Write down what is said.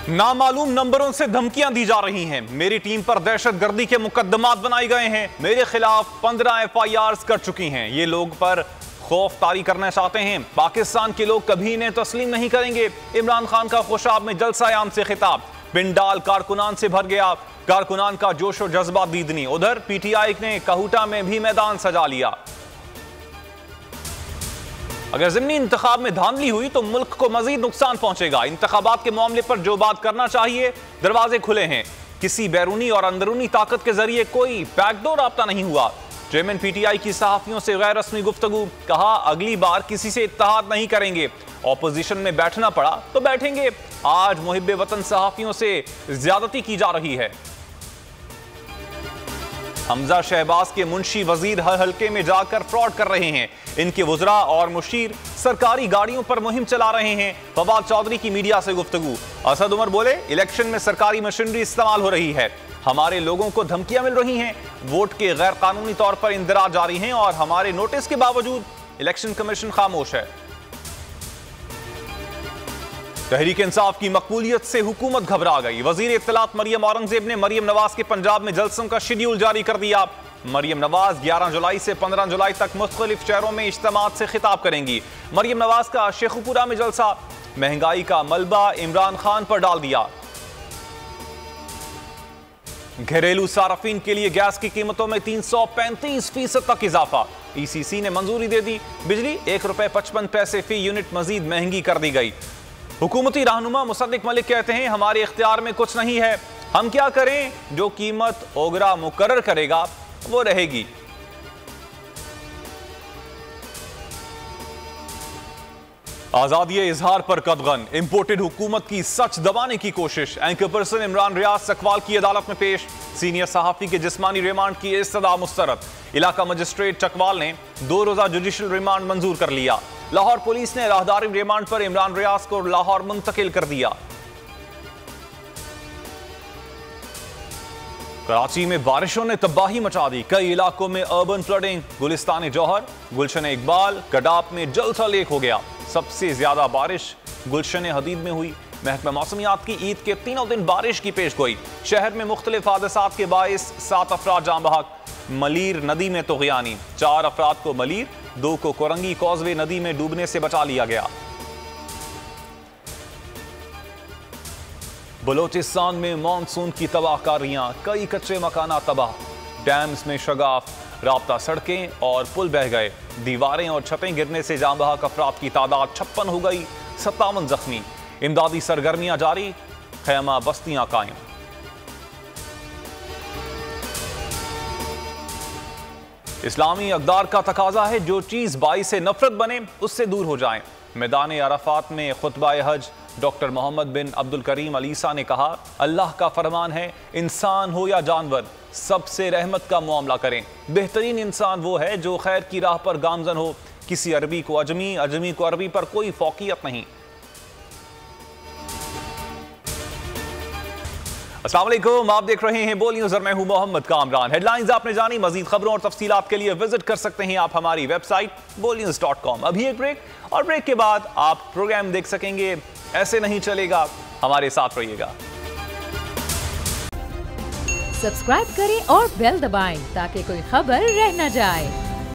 नामालूम नंबरों से धमकियां दी जा रही हैं। मेरी टीम पर दहशतगर्दी के मुकदमात बनाए गए हैं। मेरे खिलाफ 15 FIRs कर चुकी हैं। ये लोग पर खौफ तारी करना चाहते हैं। पाकिस्तान के लोग कभी इन्हें तस्लीम नहीं करेंगे। इमरान खान का खुशाब में जलसा-ए-आम से खिताब। पिंडाल कारकुनान से भर गया। कारकुनान का जोश और जज्बा दीदनी। उधर PTI ने कहूटा में भी मैदान सजा लिया। अगर ज़िमनी इंतखाब में धांधली हुई तो मुल्क को मजीद नुकसान पहुंचेगा। इंतखाबात के मामले पर जो बात करना चाहिए, दरवाजे खुले हैं। किसी बैरूनी और अंदरूनी ताकत के जरिए कोई बैकडोर राब्ता नहीं हुआ। चेयरमैन PTI की सहाफियों से गैर रस्मी गुफ्तगू। कहा अगली बार किसी से इत्तेहाद नहीं करेंगे। ऑपोजिशन में बैठना पड़ा तो बैठेंगे। आज मुहिब्बे वतन सहाफियों से ज्यादती की जा रही है। हमजा शहबाज के मुंशी वजीर हर हल्के में जाकर फ्रॉड कर रहे हैं। इनके वुज़रा और मुशीर सरकारी गाड़ियों पर मुहिम चला रहे हैं। फवाद चौधरी की मीडिया से गुफ्तगू। असद उमर बोले इलेक्शन में सरकारी मशीनरी इस्तेमाल हो रही है। हमारे लोगों को धमकियां मिल रही हैं। वोट के गैर कानूनी तौर पर इंदिराज जारी हैं और हमारे नोटिस के बावजूद इलेक्शन कमीशन खामोश है। तहरीक इंसाफ की मकबूलियत से हुकूमत घबरा गई। वजीर इत्तलात मरियम औरंगजेब ने मरियम नवाज के पंजाब में जलसों का शेड्यूल जारी कर दिया। मरियम नवाज 11 जुलाई से 15 जुलाई तक मुख्तलिफ शहरों में इज्तिमात से खिताब करेंगी। मरियम नवाज का शेखुपुरा में जलसा। महंगाई का मलबा इमरान खान पर डाल दिया। घरेलू सार्फिन के लिए गैस की कीमतों में 335% तक इजाफा। ECC ने मंजूरी दे दी। बिजली ₹1.55 फी यूनिट मजीद महंगी कर दी गई। हुकूमती रहनुमा मुसद्दिक मलिक कहते हैं हमारे इख्तियार में कुछ नहीं है। हम क्या करें, जो कीमत ओगरा मुकर्रर करेगा वो रहेगी। आजादी इजहार पर कदगन। इंपोर्टेड हुकूमत की सच दबाने की कोशिश। एंकर पर्सन इमरान रियाज सकवाल की अदालत में पेश। सीनियर सहाफी के जिस्मानी रिमांड की इस्तदा मुस्तरद। इलाका मजिस्ट्रेट चकवाल ने 2 रोजा जुडिशल रिमांड मंजूर कर लिया। लाहौर पुलिस ने राहदारी रिमांड पर इमरान रियाज को लाहौर मुंतकिल कर दिया। कराची में बारिशों ने तबाही मचा दी। कई इलाकों में अर्बन फ्लडिंग। गुलिस्तान जौहर, गुलशन इकबाल, कडाप में जलसा लेक हो गया। सबसे ज्यादा बारिश गुलशन हदीद में हुई। महकमा मौसमियात की ईद के 3 दिन बारिश की पेश गोई। शहर में मुख्तलिफ हादसात के बाइस 7 अफराद जान बहक। मलीर नदी में तुग़यानी। 4 अफराद को मलीर, 2 को कोरंगी कॉजवे नदी में डूबने से बचा लिया गया। बलोचिस्तान में मानसून की तबाहकारियां। कई कच्चे मकाना तबाह। डैम्स में शगाफ। राब्ता सड़कें और पुल बह गए। दीवारें और छतें गिरने से जान बहक अफराद की तादाद 56 हो गई। 57 जख्मी। इमदादी सरगर्मियां जारी। खैमा बस्तियां कायम। इस्लामी अक़दार का तकाजा है जो चीज़ बाइस नफरत बने उससे दूर हो जाएं। मैदान अराफात में खुतबा हज डॉक्टर मोहम्मद बिन अब्दुल करीम अल ईसा ने कहा अल्लाह का फरमान है इंसान हो या जानवर सबसे रहमत का मामला करें। बेहतरीन इंसान वो है जो खैर की राह पर गामजन हो। किसी अरबी को अजमी, अजमी को अरबी पर कोई फौकियत नहीं। अस्सलाम वालेकुम, आप देख रहे हैं बोल न्यूज़ और मैं हूं मोहम्मद कामरान। हेडलाइंस आपने जानी। मजीद खबरों और तफसीलात के लिए विजिट कर सकते हैं आप हमारी वेबसाइट bolnews.com। अभी एक ब्रेक और ब्रेक के बाद आप प्रोग्राम देख सकेंगे। ऐसे नहीं चलेगा, हमारे साथ रहिएगा। सब्सक्राइब करें और बेल दबाएं ताकि कोई खबर रह न जाए।